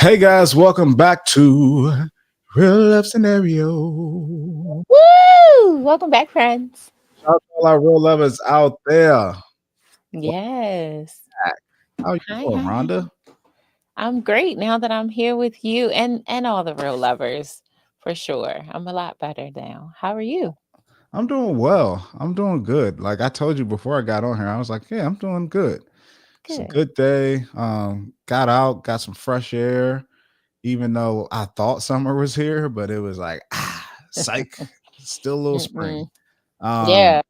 Hey guys, welcome back to Real Love Scenario. Woo! Welcome back, friends. Shout out to all our real lovers out there. Welcome Yes. back. How you Hi, doing, hi, hi. Rhonda? I'm great now that I'm here with you and all the real lovers, for sure. I'm a lot better now. How are you? I'm doing well. I'm doing good. Like I told you before I got on here, I was like, yeah, I'm doing good. It's a Good. good day. Got out, got some fresh air, even though I thought summer was here, but it was like, psych, still a little spring. Mm-mm. Um, Yeah.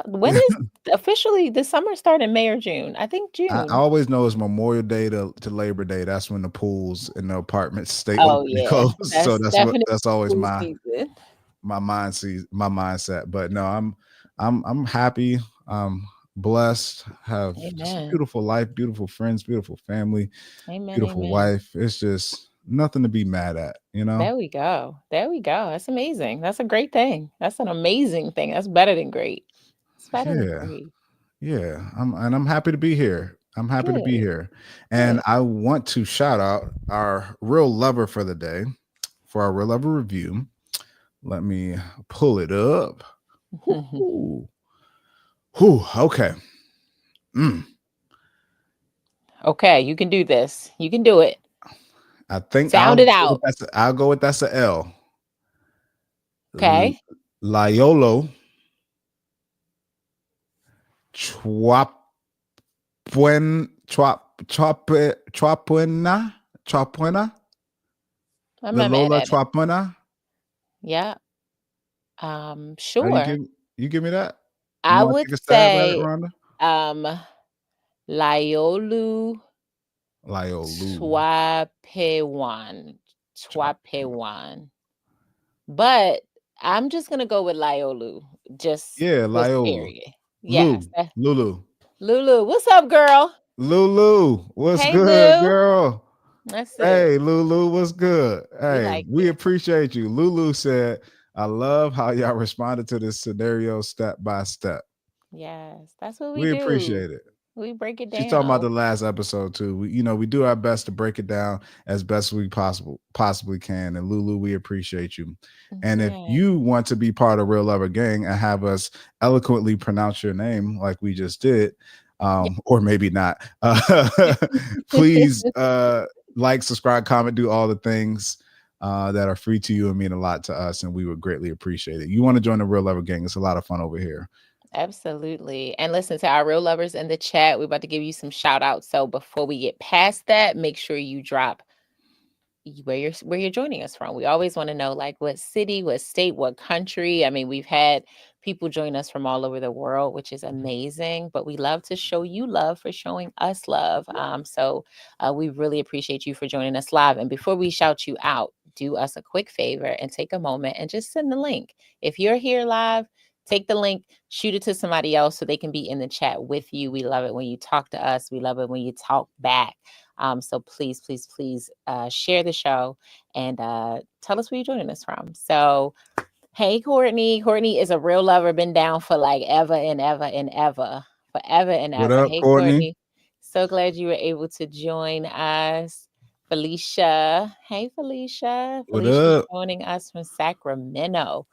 When is officially the summer start in May or June? I think I June. always know it's Memorial Day to Labor Day. That's when the pools and the apartments stay open Oh and yeah. closed. So That's definitely that's always pool season. my mindset. But no, I'm happy. Blessed. Have just a Amen. beautiful life, beautiful friends, beautiful family, Amen. beautiful Amen. wife. It's just nothing to be mad at, you know. There we go. There we go. That's amazing. That's a great thing. That's an amazing thing. That's better than great. It's better than Yeah, great. yeah. I'm happy to be here. I'm happy to be Good. here, and Good. I want to shout out our real lover for the day for our real lover review. Let me pull it up. Whoo, whoo, okay. Mm, Okay, you can do this. You can do it. I think Sound it out. I'll go with that's a L. L- Okay. Laiolo Chwapuen Chwapuena Chwapuena I'm not mad Lalola at it. Chwapuena. Yeah. How you Sure. give me that? You I want to would take a stab at it, say Rhonda? um Liolu Laiolu Twapewan. Chwapuena. Twapewan. But I'm just gonna go with Liolu. Yeah, Just Laiolu. period. Yes. Lulu. Lulu. What's up, girl? Lulu, what's Hey good, Lou. girl? That's it. Hey, Lulu, what's good? We Hey, like we it. appreciate you. Lulu said, I love how y'all responded to this scenario step by step. Yes, that's what we We do. appreciate it. We break it She's talking about down. the last episode too. We do our best to break it down as best we possibly can. And Lulu, we appreciate you. And if Yeah. you want to be part of Real Lover Gang and have us eloquently pronounce your name like we just did, or maybe not, please like, subscribe, comment, do all the things that are free to you and mean a lot to us, and we would greatly appreciate it. You want to join the Real Lover Gang? It's a lot of fun over here. Absolutely. And listen to our real lovers in the chat. We're about to give you some shout outs. So before we get past that, make sure you drop where you're joining us from. We always want to know like what city, what state, what country. I mean, we've had people join us from all over the world, which is amazing. But we love to show you love for showing us love. So we really appreciate you for joining us live. And before we shout you out, do us a quick favor and take a moment and just send the link. If you're here live, take the link, shoot it to somebody else so they can be in the chat with you. We love it when you talk to us. We love it when you talk back. So please, please, please share the show and tell us where you're joining us from. So, hey, Courtney. Courtney is a real lover, been down for like ever and ever and ever, forever and What ever. up, Hey, Courtney? Courtney. So glad you were able to join us. Felicia. Hey, Felicia. What Felicia's up? joining us from Sacramento,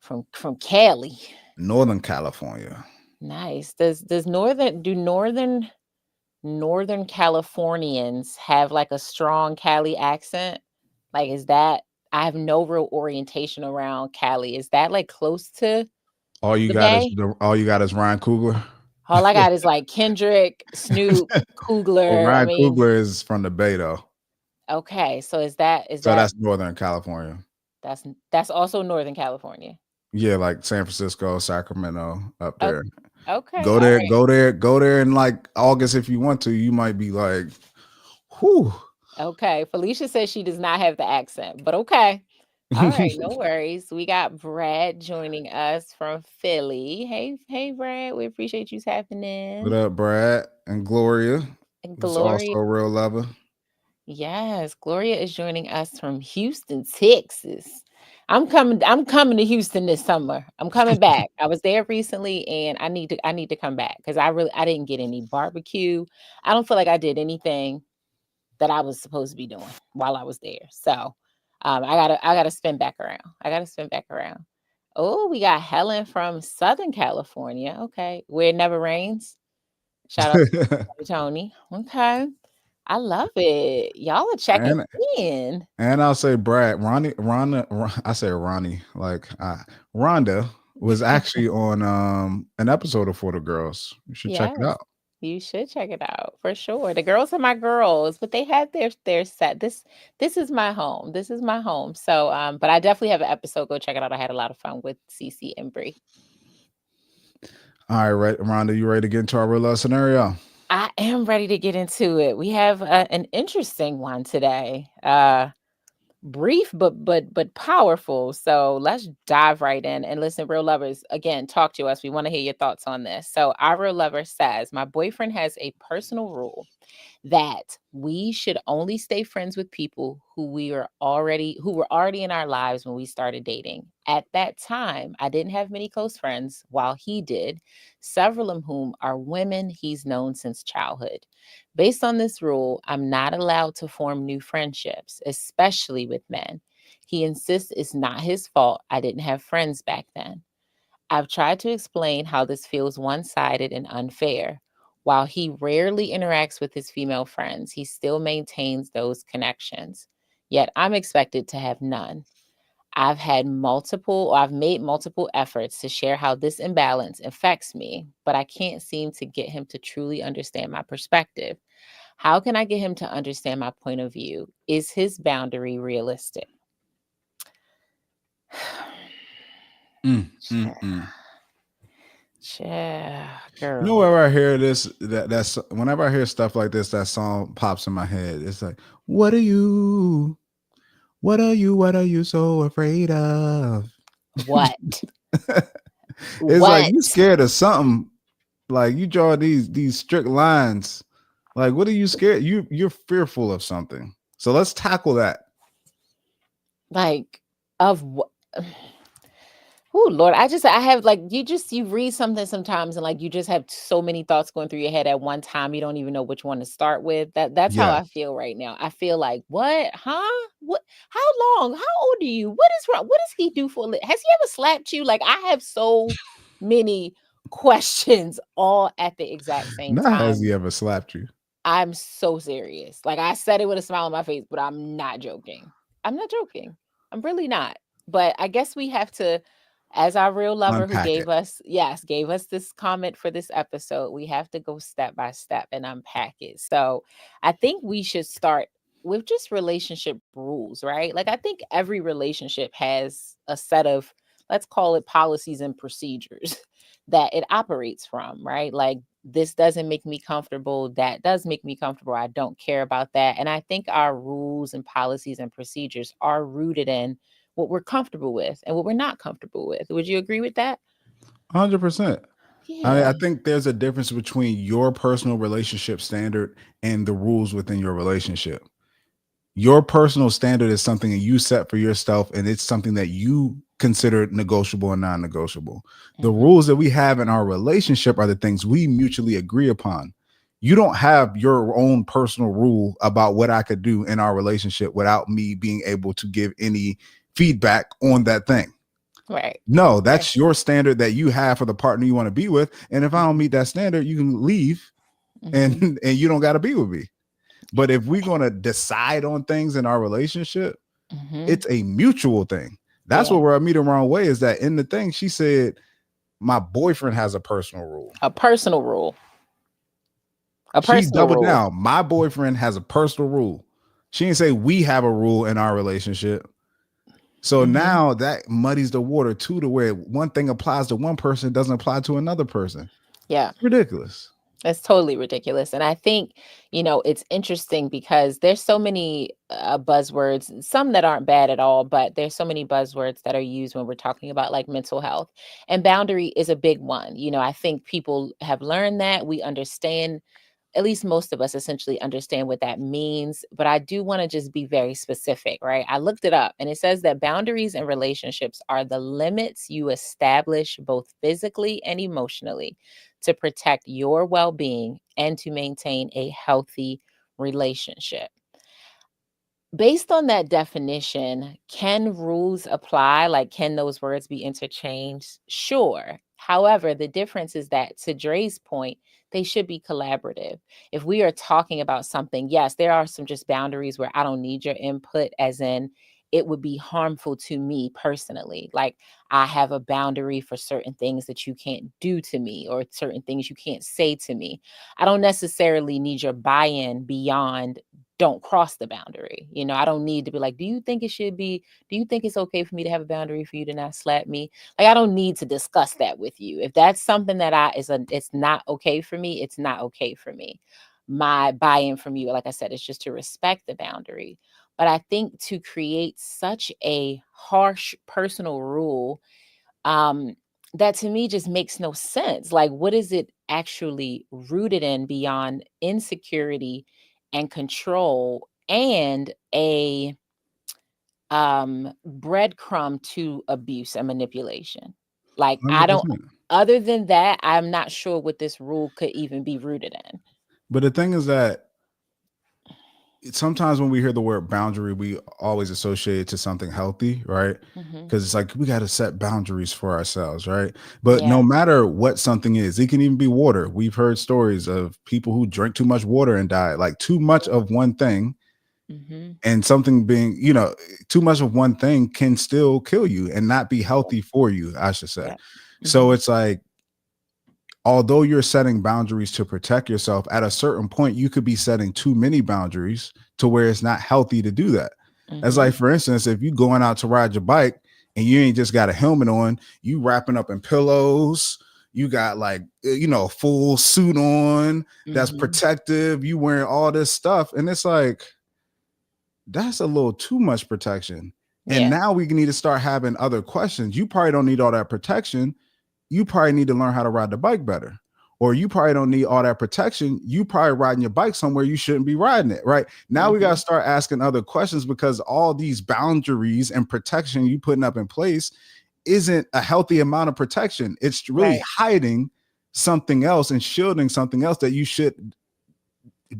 from Cali. Northern California. Nice. Does Northern Californians have like a strong Cali accent? Like, is that I have no real orientation around Cali. Is that like close to the Bay? All you got is Ryan Coogler. All I got is like Kendrick, Snoop, Well, Coogler. I Ryan mean, Coogler is from the Bay though, okay, so is so that that's Northern California. that's also Northern California. Yeah, like San Francisco, Sacramento, up Oh, there. okay, Go all there, right. go there, go there in like August if you want to. You might be like, whew. Okay, Felicia says she does not have the accent, but okay. All right, no worries. We got Brad joining us from Philly. Hey, Brad. We appreciate you tapping What in. up, Brad and Gloria? And Who's also Gloria, a real lover. yes, Gloria is joining us from Houston, Texas. I'm coming to Houston this summer. I'm coming back. I was there recently and I need to come back because I didn't get any barbecue. I don't feel like I did anything that I was supposed to be doing while I was there. So I gotta spin back around. I gotta spin back around. Oh, we got Helen from Southern California. Okay. Where it never rains. Shout out to Tony. Okay. I love it. Y'all are checking and in. and I'll say Brad, I say Ronnie, like Rhonda was actually on an episode of For the Girls. You should check it Yes. out. You should check it out for sure. The girls are my girls, but they had their set. This is my home. This is my home. So but I definitely have an episode. Go check it out. I had a lot of fun with Cece and Brie. All right, right, Rhonda, you ready to get into our real life scenario? I am ready to get into it. We have an interesting one today. Brief but powerful. So let's dive right in and listen, real lovers. Again, talk to us. We want to hear your thoughts on this. So our real lover says, my boyfriend has a personal rule that we should only stay friends with people who were already in our lives when we started dating. At that time, I didn't have many close friends, while he did, several of whom are women he's known since childhood. Based on this rule, I'm not allowed to form new friendships, especially with men. He insists it's not his fault I didn't have friends back then. I've tried to explain how this feels one sided and unfair. While he rarely interacts with his female friends, he still maintains those connections. Yet I'm expected to have none. I've made multiple efforts to share how this imbalance affects me, but I can't seem to get him to truly understand my perspective. How can I get him to understand my point of view? Is his boundary realistic? Mm, mm, Child, mm. You know, girl. whenever I hear this, that's whenever I hear stuff like this, that song pops in my head. It's like, what are you? What are you so afraid of? What? It's like What? you scared of something. Like you draw these strict lines. Like, what are you scared? You're fearful of something. So let's tackle that. Like, of what? Oh Lord, I have like you read something sometimes and like you just have so many thoughts going through your head at one time. You don't even know which one to start with. That's how Yeah. I feel right now. I feel like, what? Huh? What? How long? How old are you? What is wrong? What does he do for has he ever slapped you? Like I have so many questions all at the exact same Not has time. he ever slapped you. I'm so serious. Like I said it with a smile on my face, but I'm not joking. I'm not joking. I'm really not. But I guess we have to, as our real lover who Unpack it. gave us this comment for this episode, we have to go step by step and unpack it. So I think we should start with just relationship rules, right? Like I think every relationship has a set of, let's call it policies and procedures that it operates from, right? Like this doesn't make me comfortable. That does make me comfortable. I don't care about that. And I think our rules and policies and procedures are rooted in what we're comfortable with and what we're not comfortable with. Would you agree with that? 100%. Yeah. I think there's a difference between your personal relationship standard and the rules within your relationship. Your personal standard is something that you set for yourself, and it's something that you consider negotiable and non-negotiable. The Hmm. rules that we have in our relationship are the things we mutually agree upon. You don't have your own personal rule about what I could do in our relationship without me being able to give any feedback on that thing. Right. No, Right. that's your standard that you have for the partner you want to be with. And if I don't Hmm. meet that standard, you can leave Hmm. and you don't got to be with me. But if we're going to decide on things in our relationship, Hmm. it's a mutual thing. That's Yeah. what we're meeting the wrong way is that in the thing, she said, my boyfriend has a personal rule. A personal rule. A She personal doubled rule. down. My boyfriend has a personal rule. She didn't say we have a rule in our relationship. So Hmm. now that muddies the water too, to where one thing applies to one person doesn't apply to another person. Yeah. It's ridiculous. It's totally ridiculous. And I think, it's interesting because there's so many buzzwords, some that aren't bad at all, but there's so many buzzwords that are used when we're talking about like mental health. And boundary is a big one. I think people have learned that. We understand, at least most of us essentially understand what that means. But I do want to just be very specific, right? I looked it up and it says that boundaries in relationships are the limits you establish both physically and emotionally to protect your well being and to maintain a healthy relationship. Based on that definition, can rules apply? Like, can those words be interchanged? Sure. However, the difference is that, to Dre's point, they should be collaborative. If we are talking about something, yes, there are some just boundaries where I don't need your input, as in it would be harmful to me personally. Like, I have a boundary for certain things that you can't do to me or certain things you can't say to me. I don't necessarily need your buy in beyond don't cross the boundary. I don't need to be like, do you think it's okay for me to have a boundary for you to not slap me? Like, I don't need to discuss that with you. If that's something that it's not okay for me, it's not okay for me. My buy-in from you, like I said, is just to respect the boundary. But I think to create such a harsh personal rule, um, that to me just makes no sense. Like, what is it actually rooted in beyond insecurity and control and a breadcrumb to abuse and manipulation? Like, I don't, 100%. other than that, I'm not sure what this rule could even be rooted in. But the thing is that sometimes when we hear the word boundary, we always associate it to something healthy, right? Hmm. Because it's like we got to set boundaries for ourselves, right? But no Yeah. matter what something is, it can even be water. We've heard stories of people who drink too much water and die. Like too much of one thing Hmm. and something being, too much of one thing can still kill you and not be Yeah. healthy for you, I should say. Yeah. So Hmm. it's like, although you're setting boundaries to protect yourself, at a certain point, you could be setting too many boundaries to where it's not healthy to do that. That's Hmm. like, for instance, if you going out to ride your bike and you ain't just got a helmet on, you wrapping up in pillows, you got like, a full suit on that's Hmm. protective, you wearing all this stuff. And it's like, that's a little too much protection. And Yeah. now we need to start having other questions. You probably don't need all that protection. You probably need to learn how to ride the bike better. Or you probably don't need all that protection. You probably riding your bike somewhere you shouldn't be riding it, right? Now we got to Hmm. start asking other questions because all these boundaries and protection you putting up in place isn't a healthy amount of protection. It's really Right. hiding something else and shielding something else that you should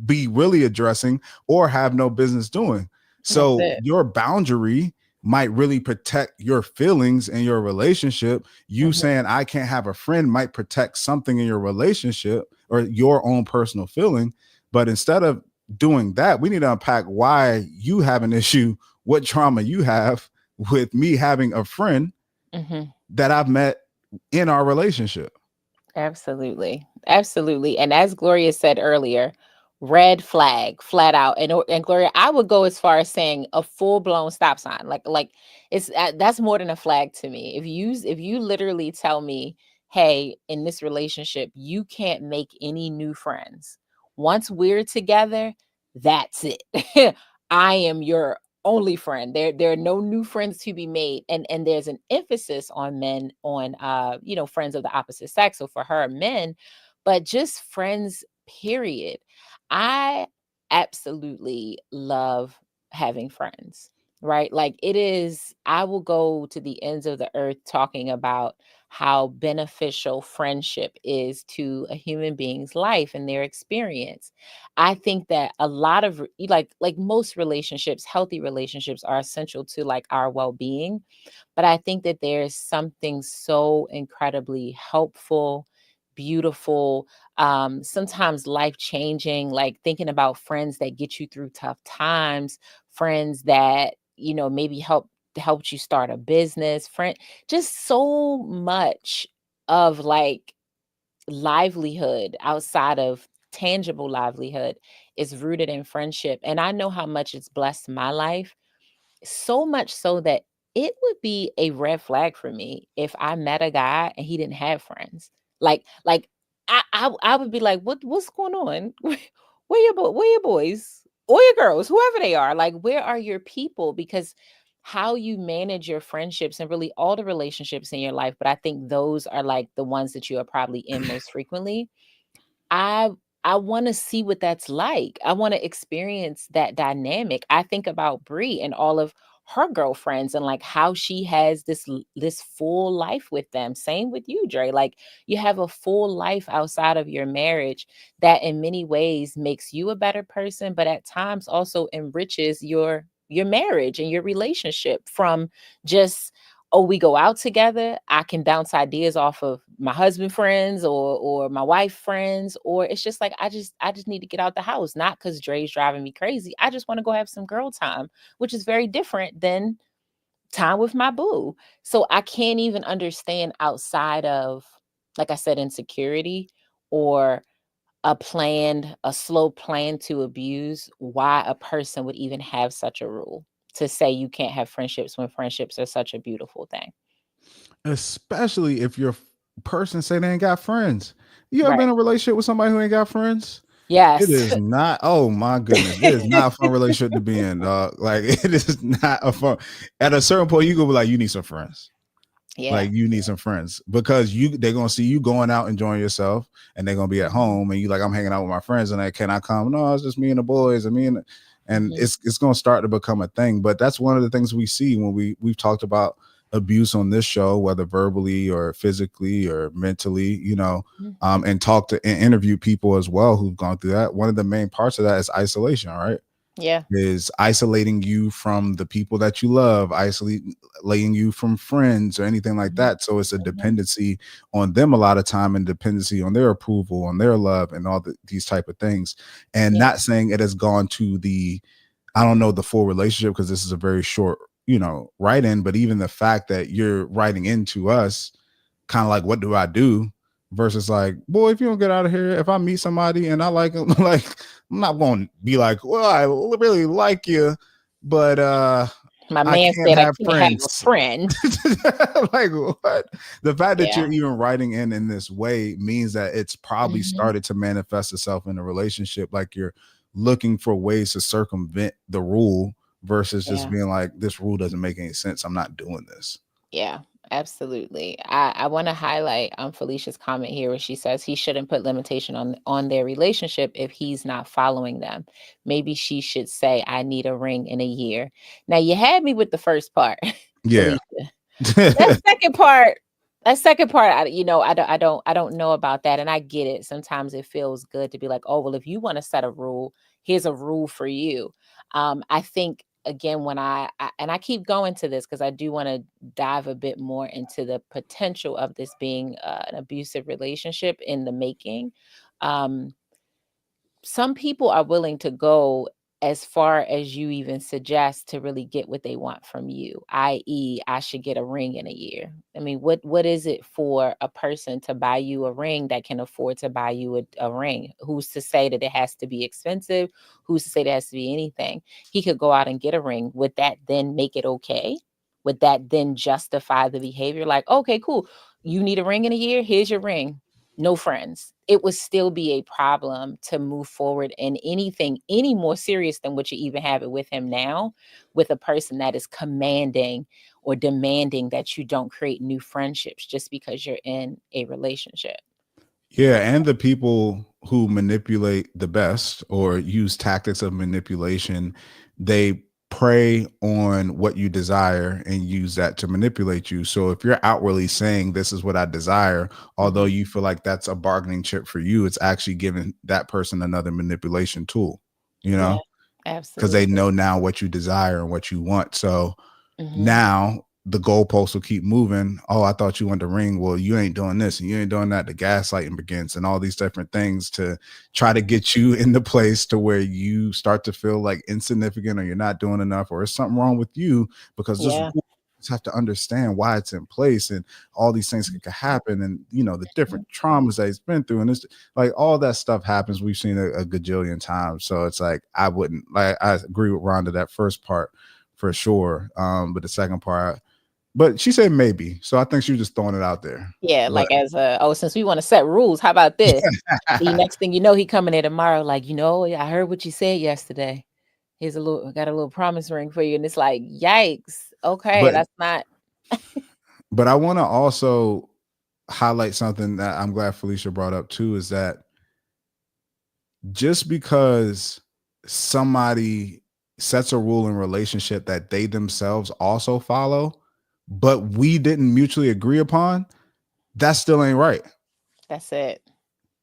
be really addressing or have no business doing. That's So it. your boundary might really protect your feelings and your relationship. You Hmm. saying I can't have a friend might protect something in your relationship or your own personal feeling. But instead of doing that, we need to unpack why you have an issue, what trauma you have with me having a friend Hmm. that I've met in our relationship. Absolutely. Absolutely. And as Gloria said earlier, red flag, flat out. And Gloria, I would go as far as saying a full-blown stop sign. Like it's that's more than a flag to me. If you literally tell me, "Hey, in this relationship, you can't make any new friends. Once we're together, that's it. I am your only friend. There are no new friends to be made." And there's an emphasis on men, on friends of the opposite sex. So for her, men, but just friends, period. I absolutely love having friends, right? Like, it is, I will go to the ends of the earth talking about how beneficial friendship is to a human being's life and their experience. I think that a lot of like most relationships, healthy relationships are essential to like our well-being, but I think that there's something so incredibly helpful, beautiful, sometimes life-changing, like thinking about friends that get you through tough times, friends that, maybe helped you start a business, friend, just so much of like livelihood outside of tangible livelihood is rooted in friendship. And I know how much it's blessed my life, so much so that it would be a red flag for me if I met a guy and he didn't have friends. Like I would be like, what's going on? Where your boys or your girls, whoever they are? Like, where are your people? Because how you manage your friendships and really all the relationships in your life, but I think those are like the ones that you are probably in most frequently. I I wanna see what that's like. I wanna experience that dynamic. I think about Brie and all of her girlfriends and, like, how she has this full life with them. Same with you, Dre. Like, you have a full life outside of your marriage that in many ways makes you a better person, but at times also enriches your your marriage and your relationship from just, oh, we go out together, I can bounce ideas off of my husband friends or my wife friends, or it's just like I just need to get out the house, not because Dre's driving me crazy. I just want to go have some girl time, which is very different than time with my boo. So I can't even understand outside of, like I said, insecurity or a slow plan to abuse, why a person would even have such a rule to say you can't have friendships when friendships are such a beautiful thing. Especially if your person say they ain't got friends. You ever been Right. in a relationship with somebody who ain't got friends? It Yes. is not. Oh my goodness, it is not a fun relationship to be in, dog. Like it is not a fun. At a certain point, you go be like, you need some friends. Yeah. Like you need some friends because they're gonna see you going out enjoying yourself, and they're gonna be at Mhm. home, and you like, I'm hanging out with my friends, and I can I come? No, it's just me and the boys, and me and Mhm. it's gonna start to become a thing. But that's one of the things we see when we've talked about abuse on this show, whether verbally or physically or mentally, Mhm. and talk to and interview people as well who've gone through that. One of the main parts of that is isolation, right? Yeah. Is isolating you from the people that you love, isolating you from friends or anything like Mhm. that. So it's a Mhm. dependency on them a lot of time and dependency on their approval, on their love, and all these type of things. And Yeah. not saying it has gone to the, I don't know, the full relationship because this is a very short, write in, but even the fact that you're writing into us kind of like, what do I do? Versus like, boy, if you don't get out of here, if I meet somebody and I like them, like I'm not gonna be like, well, I really like you, but My I man can't said I have can't have a friends. friend. Like what? The fact that Yeah. you're even writing in this way means that it's probably Mhm. started to manifest itself in a relationship. Like you're looking for ways to circumvent the rule versus just Yeah. being like, this rule doesn't make any sense. I'm not doing this. Yeah, absolutely. I want to highlight Felicia's comment here where she says he shouldn't put limitation on their relationship if he's not following them. Maybe she should say, I need a ring in a year. Now you had me with the first part, Yeah. Felicia. That second part, I don't know about that. And I get it. Sometimes it feels good to be like, oh, well, if you want to set a rule, here's a rule for you. I think again, when and I keep going to this because I do want to dive a bit more into the potential of this being an abusive relationship in the making. Um, some people are willing to go as far as you even suggest to really get what they want from you, i.e., I should get a ring in a year. I mean, what is it for a person to buy you a ring that can afford to buy you a ring? Who's to say that it has to be expensive? Who's to say that has to be anything? He could go out and get a ring. Would that then make it okay? Would that then justify the behavior? Like, okay, cool. You need a ring in a year? Here's your ring, no friends. It would still be a problem to move forward in anything any more serious than what you even have it with him now, with a person that is commanding or demanding that you don't create new friendships just because you're in a relationship. Yeah, and the people who manipulate the best or use tactics of manipulation, they prey on what you desire and use that to manipulate you. So if you're outwardly saying this is what I desire, although Mhm. you feel like that's a bargaining chip for you, it's actually giving that person another manipulation tool, you Yeah, know, because they absolutely. know now what you desire and what you want. So Mhm. now the goalposts will keep moving. Oh, I thought you wanted to ring. Well, you ain't doing this and you ain't doing that. The gaslighting begins and all these different things to try to get you in the place to where you start to feel like insignificant or you're not doing enough or there's something wrong with you because this Yeah. rule, you just have to understand why it's in place and all these things could happen and the Mhm. different traumas that he's been through and it's like all that stuff happens. We've seen a gajillion times. So it's like I wouldn't like I agree with Rhonda that first part for sure. But the second part, but she said maybe. So I think she was just throwing it out there. Yeah, But like as a, oh, since we want to set rules, how about this? The next thing you know, he coming in tomorrow, like, I heard what you said yesterday. Here's a little, got a little promise ring for you. And it's like, yikes. Okay, but that's not. but I want to also highlight something that I'm glad Felicia brought up too is that just because somebody sets a rule in relationship that they themselves also follow, but we didn't mutually agree upon, that still ain't right. That's it.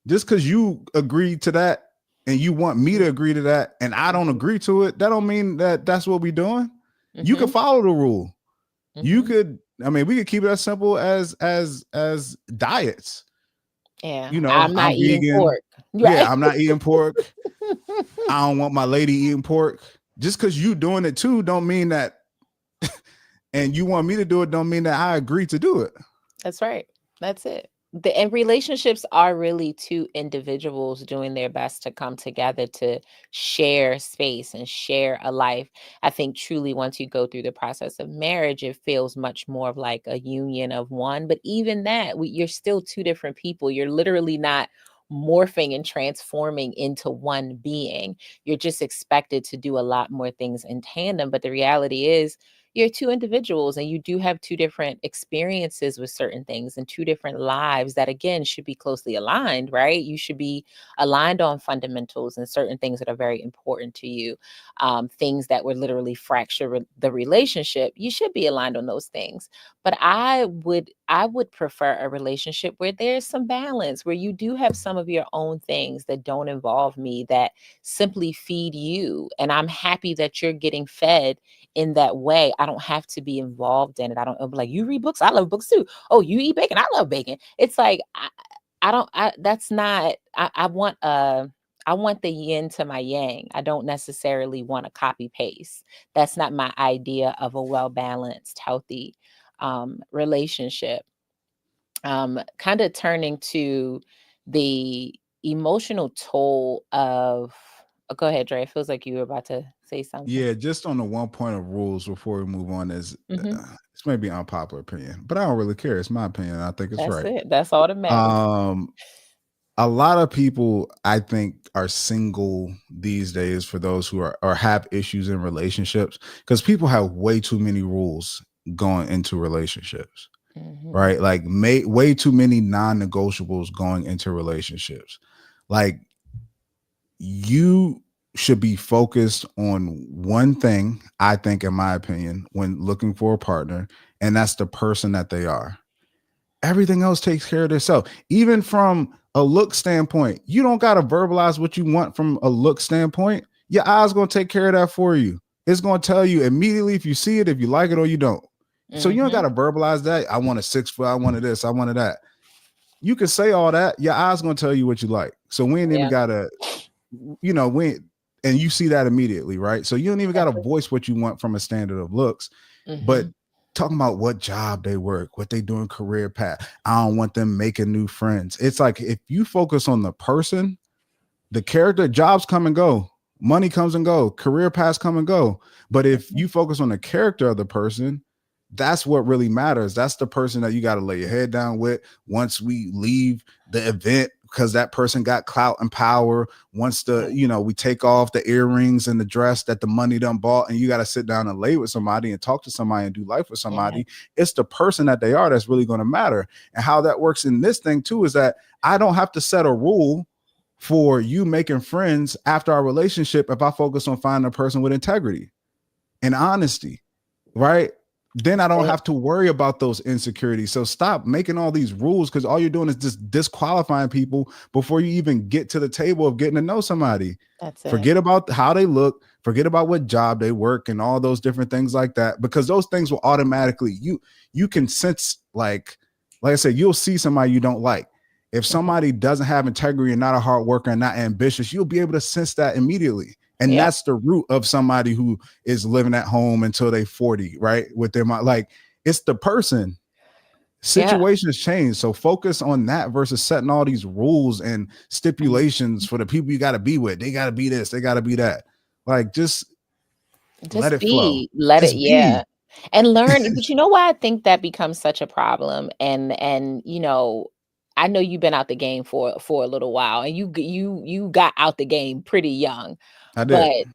Just because you agreed to that and you want me to Mhm. agree to that and I don't Mhm. agree to it, that don't mean that that's what we doing. You could Mhm. follow the rule. You Mhm. could, I mean, we could keep it as simple as diets. Yeah, You know, I'm not I'm eating vegan. pork. Right. Yeah, I'm not eating pork. I don't want my lady eating pork. Just because you doing it too don't mean that, and you want me to do it don't mean that I agree to do it. That's right. That's it. And relationships are really two individuals doing their best to come together to share space and share a life. I think truly once you go through the process of marriage, it feels much more of like a union of one. But even that, you're still two different people. You're literally not morphing and transforming into one being. You're just expected to do a lot more things in tandem. But the reality is, you're two individuals and you do have two different experiences with certain things and two different lives that again should be closely aligned, right? You should be aligned on fundamentals and certain things that are very important to you. Things that would literally fracture the relationship, you should be aligned on those things. But I would prefer a relationship where there's some balance, where you do have some of your own things that don't involve me, that simply feed you, and I'm happy that you're getting fed in that way. I don't have to be involved in it. I don't, I'm like, you read books, I love books too. Oh, you eat bacon, I love bacon. It's like I don't that's not I want the yin to my yang. I don't necessarily want to copy paste. That's not my idea of a well balanced, healthy relationship. Kind of turning to the emotional toll of, oh, go ahead, Dre. It feels like you were about to say something. Yeah, just on the one point of rules before we move on is Hmm. this may be unpopular opinion, but I don't really care. It's my opinion. I think it's That's right. it. That's all that matters. Um, a lot of people I think are single these days for those who are or have issues in relationships because people have way too many rules going into relationships, Hmm. right? Like way too many non-negotiables going into relationships. Like you should be focused on one thing, I think, in my opinion, when looking for a partner, and that's the person that they are. Everything else takes care of itself. Even from a look standpoint, you don't got to verbalize what you want from a look standpoint. Your eyes going to take care of that for you. It's going to tell you immediately if you see it, if you like it or you don't. So you don't got Hmm. to verbalize that. I want a 6 foot. I wanted this. I wanted that. You can say all that. Your eyes going to tell you what you like. So we ain't even Yeah. got to, we and you see that immediately, right? So you don't even got to Exactly. voice what you want from a standard of looks, but Hmm. talking about what job they work, what they do in career path. I don't want them making new friends. It's like if you focus on the person, the character, jobs come and go, money comes and go, career paths come and go. But if Hmm. you focus on the character of the person, that's what really matters. That's the person that you got to lay your head down with once we leave the event because that person got clout and power. Once we take off the earrings and the dress that the money done bought, and you got to sit down and lay with somebody and talk to somebody and do life with Yeah. somebody. It's the person that they are that's really going to matter. And how that works in this thing too is that I don't have to set a rule for you making friends after our relationship if I focus on finding a person with integrity and honesty, right? Then I That's don't it. have to worry about those insecurities. So stop making all these rules because all you're doing is just disqualifying people before you even get to the table of getting to know somebody. That's it. Forget about how they look, forget about what job they work and all those different things like that, because those things will automatically you can sense like I said, you'll see somebody you don't like. If Mhm. somebody doesn't have integrity and not a hard worker and not ambitious, you'll be able to sense that immediately. And Yep. that's the root of somebody who is living at home until they 40, right? With their mind. Like it's the person. Yeah. Situations change. So focus on that versus setting all these rules and Mhm. stipulations for the people you got to be with. They got to be this, they got to be that. Like just let Just it flow. be, let it, Just yeah. be. And learn, but you know why I think that becomes such a problem? And I know you've been out the game for a little while and you got out the game pretty young. I did. But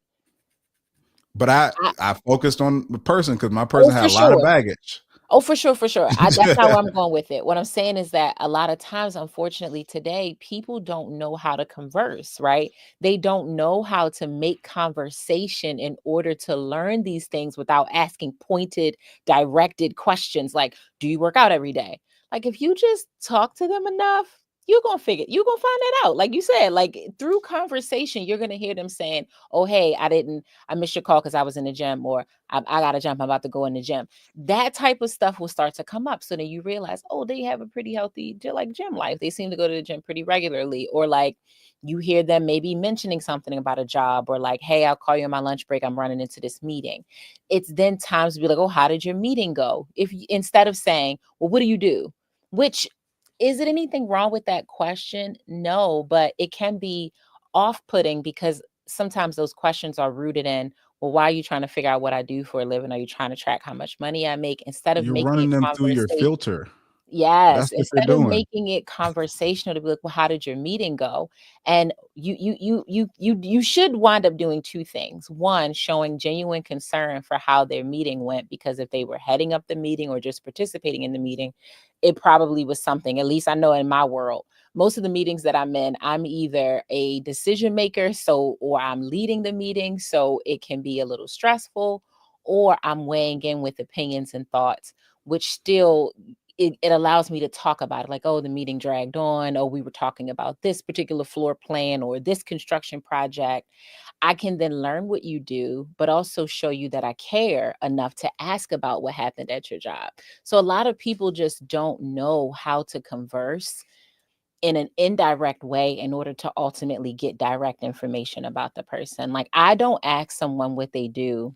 But I I, I focused on the person because my oh, person had for a lot of sure. baggage. Oh, for sure, for sure. That's not where I'm going with it. What I'm saying is that a lot of times, unfortunately, today, people don't know how to converse, right? They don't know how to make conversation in order to learn these things without asking pointed, directed questions like, do you work out every day? Like, if you just talk to them enough, you're gonna find that out. Like you said, like through conversation, you're gonna hear them saying, "Oh, hey, I missed your call because I was in the gym," or I gotta jump, I'm about to go in the gym. That type of stuff will start to come up. So then you realize, oh, they have a pretty healthy like gym life. They seem to go to the gym pretty regularly. Or like you hear them maybe mentioning something about a job, or like, hey, I'll call you on my lunch break. I'm running into this meeting. It's then times to be like, oh, how did your meeting go? If you, instead of saying, well, what do you do? Which is it anything wrong with that question? No, but it can be off-putting because sometimes those questions are rooted in, well, why are you trying to figure out what I do for a living? Are you trying to track how much money I make? Instead of You're making running it them through your conversation. filter. Yes, That's what you're instead of doing. making it conversational to be like, "Well, how did your meeting go?" And you should wind up doing two things. One, showing genuine concern for how their meeting went, because if they were heading up the meeting or just participating in the meeting, it probably was something. At least I know in my world, most of the meetings that I'm in, I'm either a decision maker, so or I'm leading the meeting, so it can be a little stressful, or I'm weighing in with opinions and thoughts, which still it allows me to talk about it, like, oh, the meeting dragged on, oh, we were talking about this particular floor plan or this construction project. I can then learn what you do, but also show you that I care enough to ask about what happened at your job. So a lot of people just don't know how to converse in an indirect way in order to ultimately get direct information about the person. Like, I don't ask someone what they do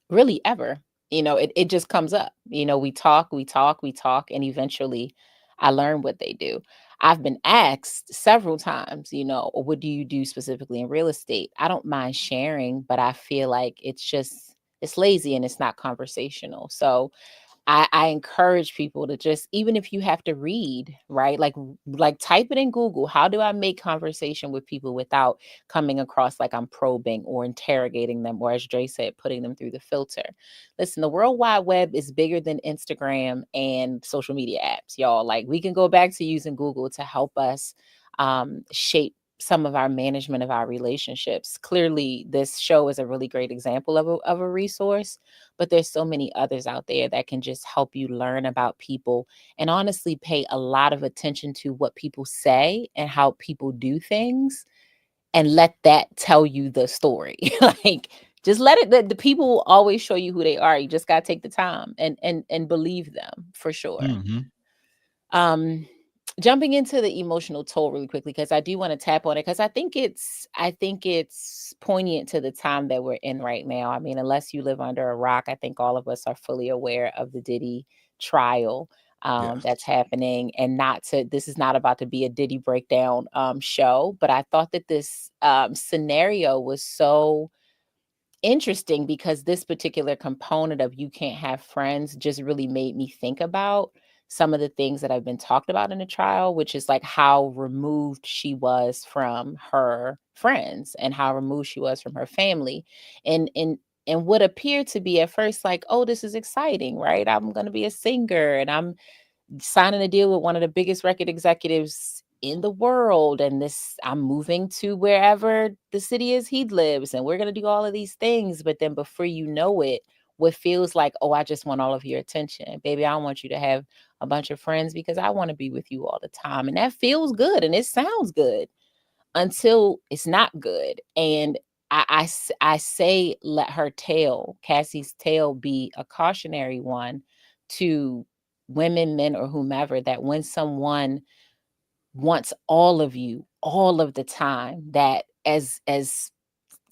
really ever. It just comes up. We talk, we talk, we talk, and eventually I learn what they do. I've been asked several times, "Or what do you do specifically in real estate?" I don't mind sharing, but I feel like it's lazy and it's not conversational. So I encourage people to just, even if you have to read, right? Like type it in Google. How do I make conversation with people without coming across like I'm probing or interrogating them, or as Dre said, putting them through the filter? Listen, the World Wide Web is bigger than Instagram and social media apps, y'all. Like, we can go back to using Google to help us shape some of our management of our relationships. Clearly, this show is a really great example of a resource, but there's so many others out there that can just help you learn about people and honestly pay a lot of attention to what people say and how people do things, and let that tell you the story. Like, just let it, the people will always show you who they are. You just got to take the time and believe them for sure. Mhm. um Jumping into the emotional toll really quickly, because I do want to tap on it, because I think it's poignant to the time that we're in right now. I mean, unless you live under a rock, I think all of us are fully aware of the Diddy trial that's Yes. happening. And not to this is not about to be a Diddy breakdown show, but I thought that this scenario was so interesting, because this particular component of you can't have friends just really made me think about some of the things that have been talked about in the trial, which is like how removed she was from her friends and how removed she was from her family. And what appeared to be at first like, oh, this is exciting, right? I'm going to be a singer and I'm signing a deal with one of the biggest record executives in the world, and this I'm moving to wherever the city is he lives, and we're going to do all of these things. But then before you know it, what feels like, oh, I just want all of your attention, baby, I want you to have a bunch of friends because I want to be with you all the time. And that feels good and it sounds good until it's not good. And I say, let her tale, Cassie's tale, be a cautionary one to women, men, or whomever, that when someone wants all of you all of the time, that as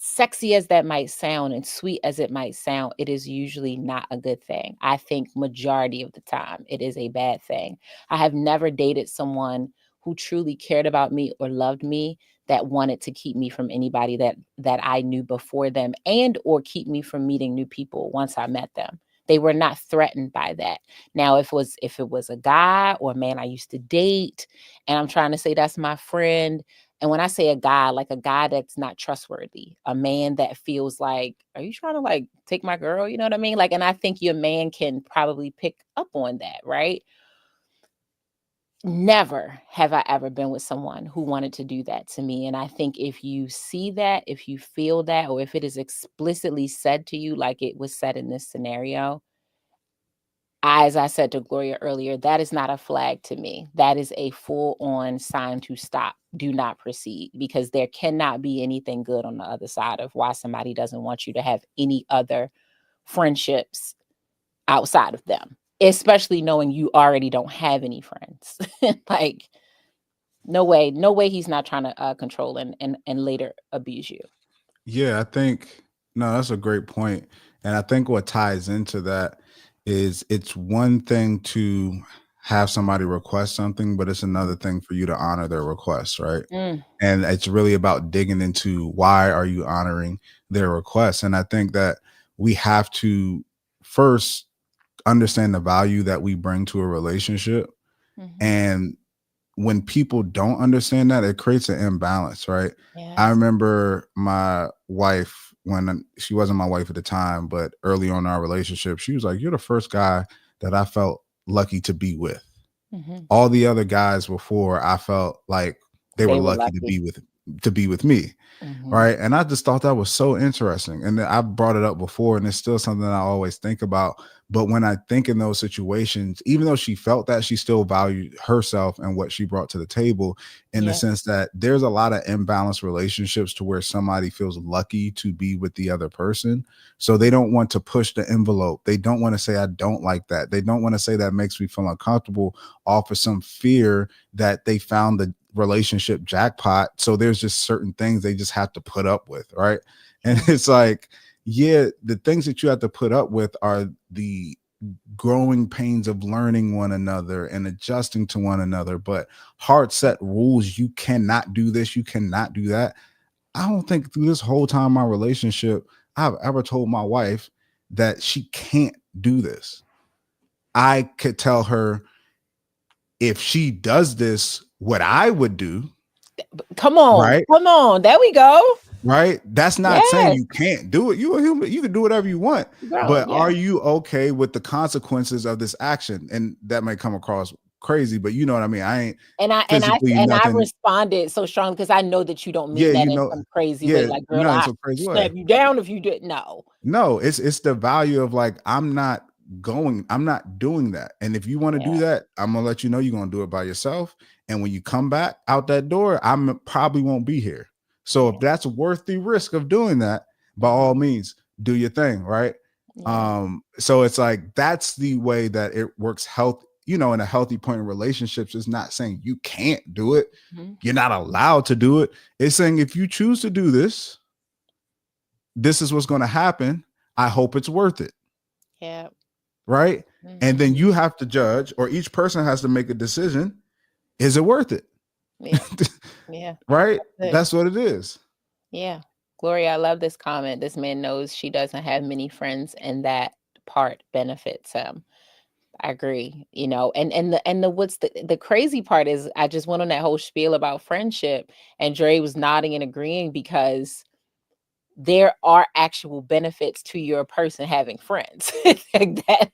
sexy as that might sound and sweet as it might sound, it is usually not a good thing. I think majority of the time it is a bad thing. I have never dated someone who truly cared about me or loved me that wanted to keep me from anybody that I knew before them, and or keep me from meeting new people once I met them. They were not threatened by that. Now, if it was a guy or a man I used to date, and I'm trying to say that's my friend, and when I say a guy, like a guy that's not trustworthy, a man that feels like, are you trying to like take my girl? You know what I mean? Like, and I think your man can probably pick up on that, right? Never have I ever been with someone who wanted to do that to me. And I think if you see that, if you feel that, or if it is explicitly said to you, like it was said in this scenario, as I said to Gloria earlier, that is not a flag to me. That is a full on sign to stop. Do not proceed, because there cannot be anything good on the other side of why somebody doesn't want you to have any other friendships outside of them, especially knowing you already don't have any friends. Like, no way, no way he's not trying to control and later abuse you. Yeah, I think no, that's a great point. And I think what ties into that is it's one thing to have somebody request something, but it's another thing for you to honor their request, right? Mm, And it's really about digging into why are you honoring their requests. And I think that we have to first understand the value that we bring to a relationship. mhm. And when people don't understand that, it creates an imbalance, right? I Yes. remember my wife, when she wasn't my wife at the time, but early on in our relationship, she was like, "You're the first guy that I felt lucky to be with. Hmm. All the other guys before, I felt like they were They were lucky lucky. to be with me." Hmm. Right. And I just thought that was so interesting. And I brought it up before, and it's still something I always think about. But when I think in those situations, even though she felt that, she still valued herself and what she brought to the table, in the Yeah. sense that there's a lot of imbalanced relationships to where somebody feels lucky to be with the other person. So they don't want to push the envelope. They don't want to say, I don't like that. They don't want to say that makes me feel uncomfortable, off of some fear that they found the relationship jackpot. So there's just certain things they just have to put up with, right? And Yeah. it's like, yeah, the things that you have to put up with are the growing pains of learning one another and adjusting to one another. But hard set rules, you cannot do this, you cannot do that. I don't think through this whole time my relationship I've ever told my wife that she can't do this. I could tell her, if she does this, what I would do, Come on. right? Come on. There we go. Right? That's not saying Yes. you can't do it. You a human, you can do whatever you want. Grown. But Yeah. are you okay with the consequences of this action? And that may come across crazy, but you know what I mean? I ain't physically And I nothing. responded so strong because I know that you don't Yeah, mean that you in know, some crazy way. yeah, Like, girl, not in I some crazy snap way. you down if you did. No. No, it's the value of like, I'm not doing that. And if you want to do Yeah. that, I'm gonna let you know you're gonna do it by yourself. And when you come back out that door, I'm probably won't be here. So Yeah. if that's worth the risk of doing that, by all Hmm. means, do your thing, right? Yeah. So it's like that's the way that it works health, in a healthy point in relationships. Is not saying you can't do it, Hmm. you're not allowed to do it. It's saying if you choose to do this, this is what's gonna happen. I hope it's worth it, Yeah. right? And then Hmm. you have to judge, or each person has to make a decision. Is it worth it? Yeah. Yeah. Right? That's it. That's what it is. Yeah. Gloria, I love this comment. This man knows she doesn't have many friends, and that part benefits him. I agree, and the what's the crazy part is I just went on that whole spiel about friendship, and Dre was nodding and agreeing because there are actual benefits to your person having friends. Like that,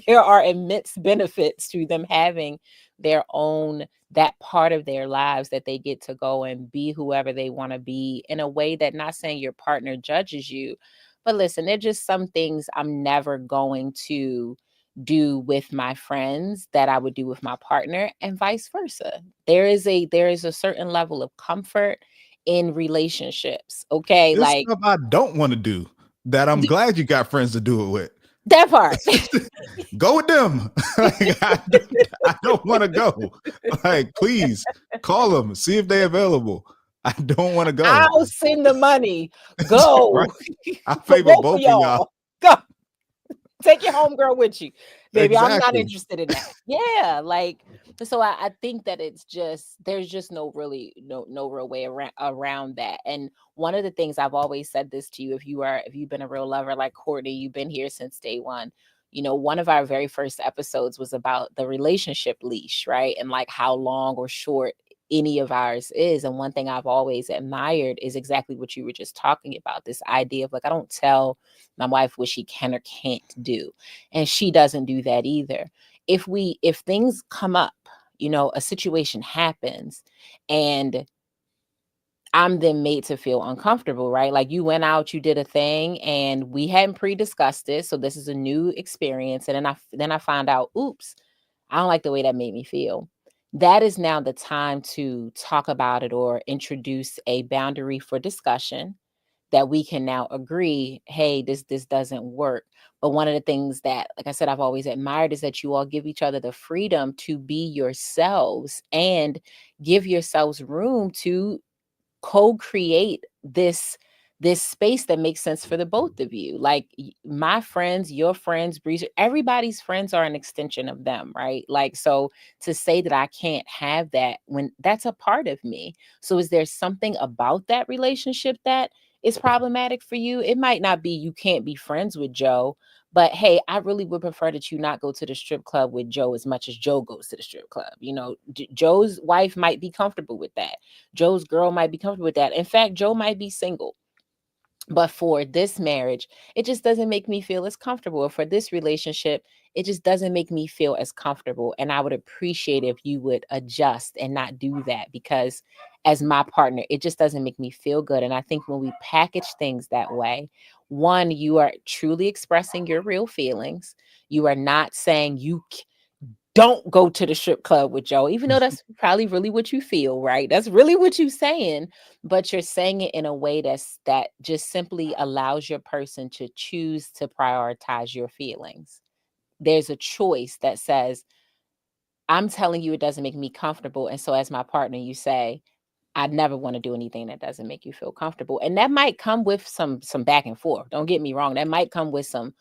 there are immense benefits to them having their own, that part of their lives that they get to go and be whoever they want to be in a way that, not saying your partner judges you, but listen, there're just some things I'm never going to do with my friends that I would do with my partner, and vice versa. There is a certain level of comfort in relationships. Okay. This Like, stuff I don't want to do that I'm d- glad you got friends to do it with. that part. Go with them. Like, I don't want to go. Like, please call them, see if they're available. I don't want to go. I'll send the money. Go. Right? I For favor both of both of y'all. y'all. Go. Take your homegirl with you. Baby, I'm not Exactly. interested in that. Yeah, like, so I think that it's just, there's just no real way around that. And one of the things I've always said this to you, if you've been a real lover like Courtney, you've been here since day one. One of our very first episodes was about the relationship leash, right? And like how long or short any of ours is. And one thing I've always admired is exactly what you were just talking about, this idea of like, I don't tell my wife what she can or can't do, and she doesn't do that either. If things come up, a situation happens, and I'm then made to feel uncomfortable, right? Like you went out, you did a thing, and we hadn't pre-discussed it, so this is a new experience. And then I find out, oops, I don't like the way that made me feel. That is now the time to talk about it or introduce a boundary for discussion that we can now agree, hey, this doesn't work. But one of the things that, like I said, I've always admired is that you all give each other the freedom to be yourselves and give yourselves room to co-create this space that makes sense for the both of you. Like my friends, your friends, Breeze, everybody's friends are an extension of them, right? Like, so to say that I can't have that when that's a part of me. So is there something about that relationship that is problematic for you? It might not be you can't be friends with Joe, but hey, I really would prefer that you not go to the strip club with Joe as much as Joe goes to the strip club. Joe's wife might be comfortable with that. Joe's girl might be comfortable with that. In fact, Joe might be single. But for this marriage, it just doesn't make me feel as comfortable. Or for this relationship, it just doesn't make me feel as comfortable. And I would appreciate if you would adjust and not do that because as my partner, it just doesn't make me feel good. And I think when we package things that way, one, you are truly expressing your real feelings. You are not saying don't go to the strip club with Joe, even though that's probably really what you feel, right? That's really what you're saying, but you're saying it in a way that just simply allows your person to choose to prioritize your feelings. There's a choice that says, I'm telling you it doesn't make me comfortable. And so as my partner, you say, I never want to do anything that doesn't make you feel comfortable. And that might come with some back and forth. Don't get me wrong. That might come with some,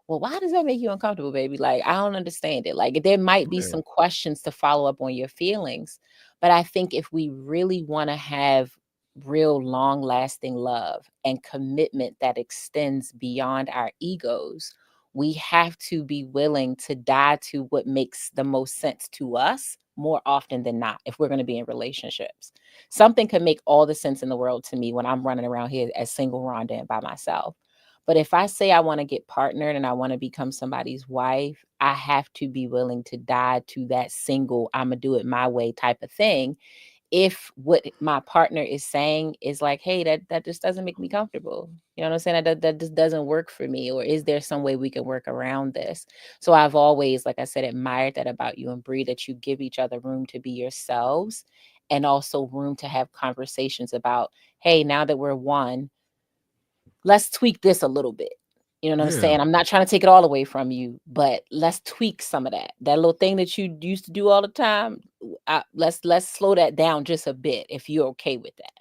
well, why does that make you uncomfortable, baby? Like, I don't understand it. Like, there might be Yeah. some questions to follow up on your feelings. But I think if we really want to have real long lasting love and commitment that extends beyond our egos, we have to be willing to die to what makes the most sense to us more often than not if we're going to be in relationships. Something could make all the sense in the world to me when I'm running around here as single Rhonda and by myself. But if I say I want to get partnered and I want to become somebody's wife, I have to be willing to die to that single, I'm going to do it my way type of thing. If what my partner is saying is like, hey, that just doesn't make me comfortable. You know what I'm saying? That just doesn't work for me. Or is there some way we can work around this? So I've always, like I said, admired that about you and Bree, that you give each other room to be yourselves and also room to have conversations about, hey, now that we're one, let's tweak this a little bit. You know what I'm Yeah. saying? I'm not trying to take it all away from you, but let's tweak some of that. That little thing that you used to do all the time, let's slow that down just a bit if you're okay with that.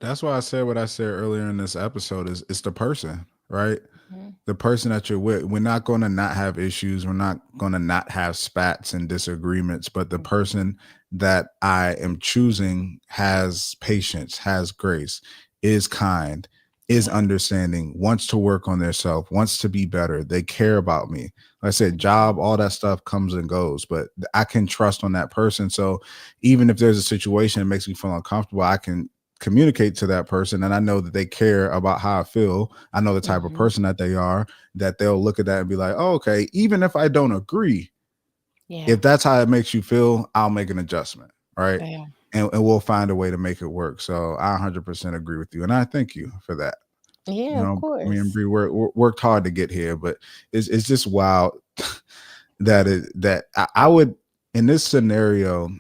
That's why I said what I said earlier in this episode is it's the person, right? Mhm. The person that you're with. We're not going to not have issues. We're not going to not have spats and disagreements, but the person that I am choosing has patience, has grace, is kind, is Yeah. understanding, wants to work on themselves, wants to be better. They care about me. Like I said, Mhm. job, all that stuff comes and goes, but I can trust on that person. So even if there's a situation that makes me feel uncomfortable, I can communicate to that person and I know that they care about how I feel. I know the type of Mhm. person that they are, that they'll look at that and be like, oh, okay, even if I don't agree, Yeah. if that's how it makes you feel, I'll make an adjustment. Right. Yeah. And we'll find a way to make it work. So I 100% agree with you. And I thank you for that. Yeah, You of know, me and course. Bree worked hard to get here, but it's just wild that I would, in this scenario,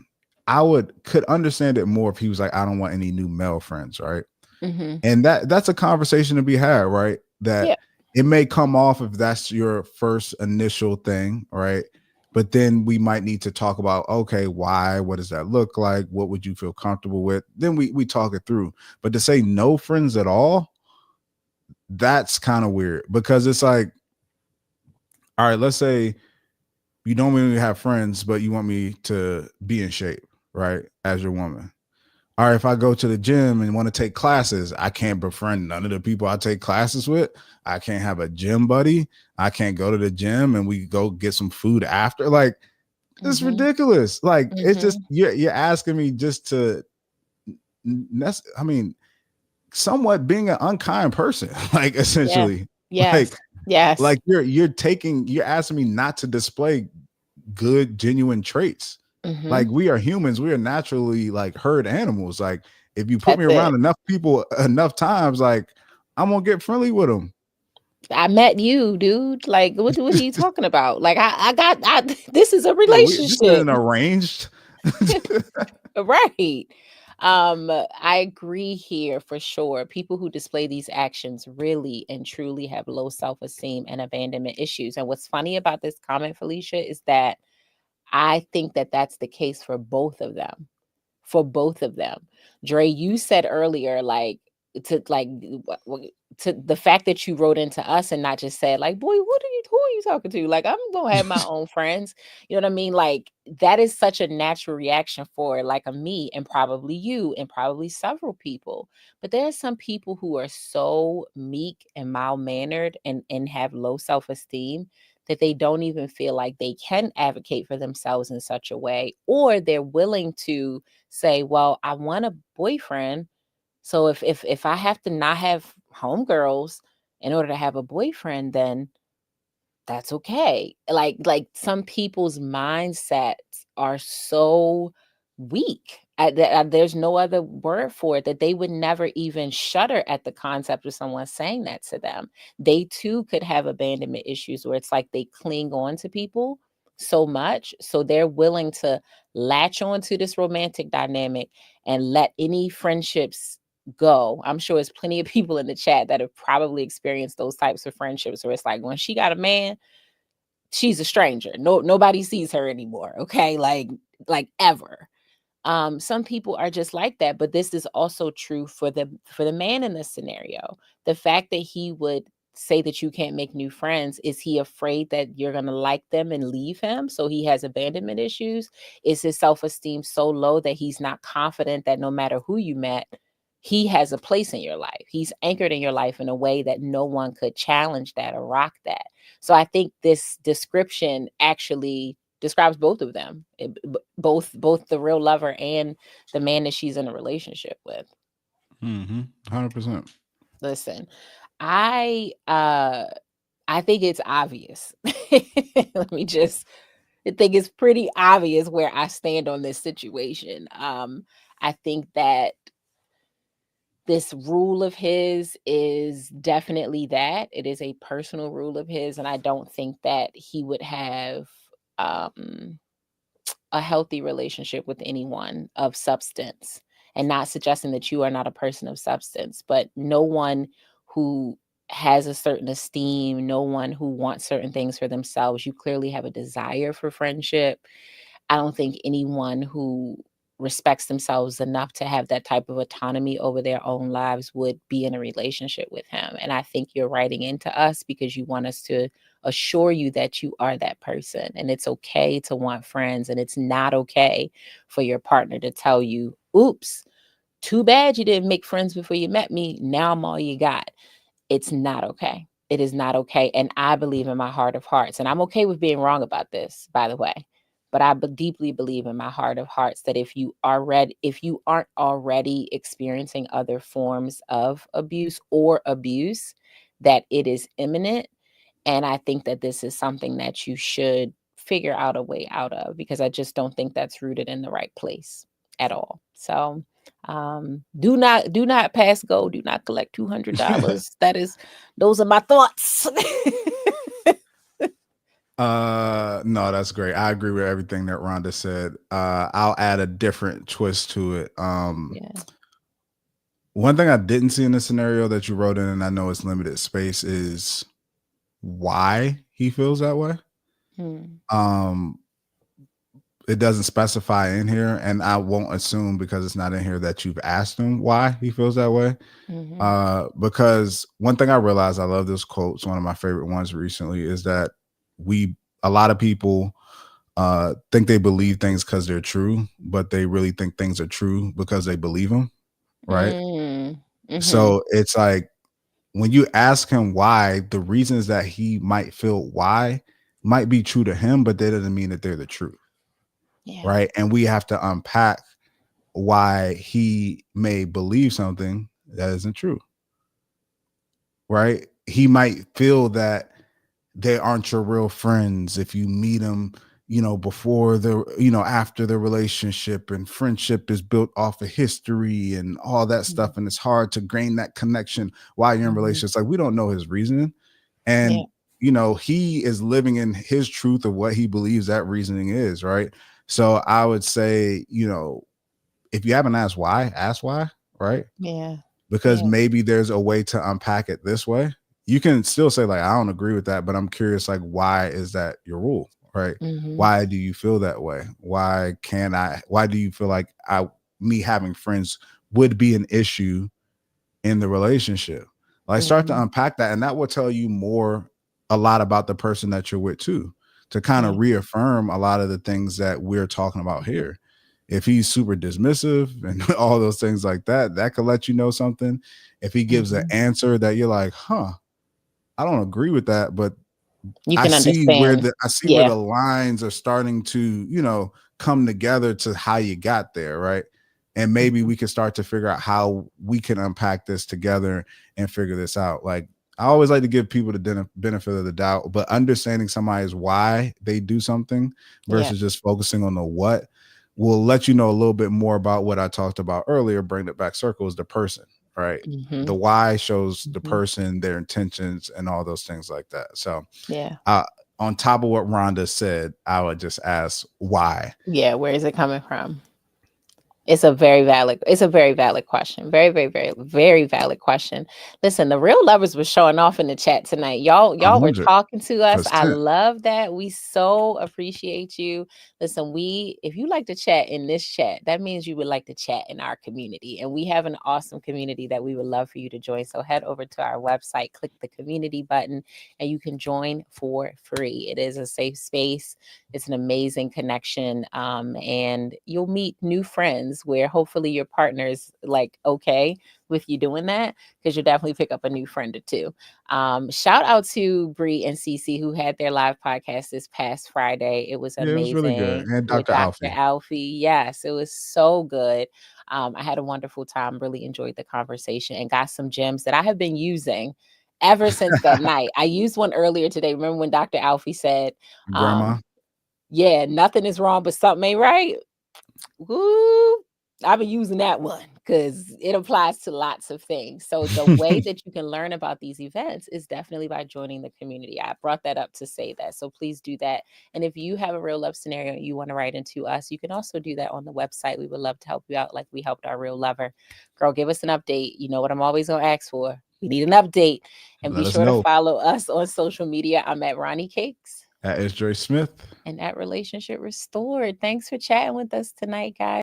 I could understand it more if he was like, I don't want any new male friends, right? Mhm. And that's a conversation to be had, right? That Yeah. it may come off if that's your first initial thing, right? But then we might need to talk about, okay, why? What does that look like? What would you feel comfortable with? Then we talk it through. But to say no friends at all, that's kind of weird because it's like, all right, let's say you don't really have friends, but you want me to be in shape, right? As your woman. All right, if I go to the gym and want to take classes, I can't befriend none of the people I take classes with. I can't have a gym buddy. I can't go to the gym and we go get some food after. Like, it's Mhm. ridiculous. Like, it's just Mhm. you're asking me just to, I mean, somewhat being an unkind person, like Yeah. essentially, Yes. like Yes. you're asking me not to display good, genuine traits. Like Mhm. we are humans, we are naturally like herd animals. Like If you put me That's around it. enough people enough times, like I'm gonna get friendly with them. I met you, dude. Like, what are you talking about? Like, this is a Yeah, this relationship. isn't arranged. Right. I agree here for sure. People who display these actions really and truly have low self-esteem and abandonment issues. And what's funny about this comment, Felicia, is that I think that that's the case for both of them. For both of them. Dre, you said earlier, like, to like to the fact that you wrote into us and not just said like, boy, who are you talking to? Like, I'm gonna have my own friends. You know what I mean? Like, that is such a natural reaction for like a me and probably you and probably several people. But there are some people who are so meek and mild mannered and have low self-esteem that they don't even feel like they can advocate for themselves in such a way, or they're willing to say, well, I want a boyfriend. So if I have to not have homegirls in order to have a boyfriend, then that's okay. Like some people's mindsets are so weak. There's no other word for it, that they would never even shudder at the concept of someone saying that to them. They too could have abandonment issues where it's like they cling on to people so much, so they're willing to latch on to this romantic dynamic and let any friendships go. I'm sure there's plenty of people in the chat that have probably experienced those types of friendships where it's like when she got a man, she's a stranger. Nobody sees her anymore. Okay. Like ever. Some people are just like that, but this is also true for the man in this scenario. The fact that he would say that you can't make new friends, is he afraid that you're going to like them and leave him, so he has abandonment issues? Is his self-esteem so low that he's not confident that no matter who you met, he has a place in your life, he's anchored in your life in a way that no one could challenge that or rock that? So I think this description actually describes both of them, both the real lover and the man that she's in a relationship with. 100%. Listen, I think it's obvious. Let me just I think it's pretty obvious where I stand on this situation. I think that this rule of his is definitely that. It is a personal rule of his, and I don't think that he would have um a healthy relationship with anyone of substance. And not suggesting that you are not a person of substance, but no one who has a certain esteem, no one who wants certain things for themselves. You clearly have a desire for friendship. I don't think anyone who respects themselves enough to have that type of autonomy over their own lives would be in a relationship with him. And I think you're writing into us because you want us to assure you that you are that person. And it's okay to want friends. And it's not okay for your partner to tell you, oops, too bad you didn't make friends before you met me. Now I'm all you got. It's not okay. It is not okay. And I believe in my heart of hearts, and I'm okay with being wrong about this, by the way. But I deeply believe in my heart of hearts that if you aren't already experiencing other forms of abuse or abuse, that it is imminent. And I think that this is something that you should figure out a way out of, because I just don't think that's rooted in the right place at all. So do not pass go, do not collect $200. Those are my thoughts. No, that's great. I agree with everything that Rhonda said. I'll add a different twist to it. Yeah. One thing I didn't see in the scenario that you wrote in, and I know it's limited space, is why he feels that way. Hmm. Um, it doesn't specify in here, and I won't assume because it's not in here that you've asked him why he feels that way. Mhm. Because one thing I realized, I love this quote. It's one of my favorite ones recently, is that a lot of people think they believe things because they're true, but they really think things are true because they believe them, right? Mm. Mhm. So it's like when you ask him why, the reasons that he might feel why might be true to him, but that doesn't mean that they're the truth, Yeah. right? And we have to unpack why he may believe something that isn't true, right? He might feel that they aren't your real friends if you meet them before after the relationship, and friendship is built off of history and all that Mhm. stuff. And it's hard to gain that connection while you're in Mhm. relationships. Like, we don't know his reasoning. Yeah. And, he is living in his truth of what he believes that reasoning is. Right. So I would say, if you haven't asked why, ask why. Right. Yeah. Because Yeah. maybe there's a way to unpack it this way. You can still say, like, I don't agree with that, but I'm curious, like, why is that your rule? Right. Mhm. Why do you feel that way? Why do you feel like me having friends would be an issue in the relationship? Like, start to Mhm. unpack that, and that will tell you a lot about the person that you're with too, to kind Yeah. of reaffirm a lot of the things that we're talking about here. If he's super dismissive and all those things like that, that could let you know something. If he gives an Mhm. answer that you're like, I don't agree with that, but You I can see where understand. the Yeah. lines are starting to, come together to how you got there, right? And maybe Mhm. we can start to figure out how we can unpack this together and figure this out. Like, I always like to give people the benefit of the doubt, but understanding somebody's why they do something Yeah. versus just focusing on the what will let you know a little bit more about what I talked about earlier. Bring it back circle is the person, right? The Mhm. why shows the Mhm. person, their intentions, and all those things like that. So, Yeah. uh, on top of what Rhonda said, I would just ask why. Yeah. Where is it coming from? It's a very valid question. Very, very, very, very valid question. Listen, the real lovers were showing off in the chat tonight. Y'all were 100%. talking to us. I love that. We so appreciate you. Listen, if you like to chat in this chat, that means you would like to chat in our community. And we have an awesome community that we would love for you to join. So head over to our website, click the community button, and you can join for free. It is a safe space. It's an amazing connection. And you'll meet new friends where hopefully your partner's like okay with you doing that, because you'll definitely pick up a new friend or two. Shout out to Bree and Cece who had their live podcast this past Friday. It was Yeah, it was really good. amazing And with Dr. Dr. Alfie. Alfie. Yes, it was so good. I had a wonderful time, really enjoyed the conversation and got some gems that I have been using ever since that night. I used one earlier today. Remember when Dr. Alfie said, Grandma. um, yeah, nothing is wrong, but something ain't right. Woo! I've been using that one because it applies to lots of things. So the way that you can learn about these events is definitely by joining the community. I brought that up to say that. So please do that. And if you have a real love scenario you want to write into us, you can also do that on the website. We would love to help you out like we helped our real lover. Girl, give us an update. You know what I'm always gonna ask for. We need an update. And be Let us sure to know. follow us on social media. I'm at Ronnie Cakes That is Joy Smith. and at Relationship Restored. Thanks for chatting with us tonight, guys.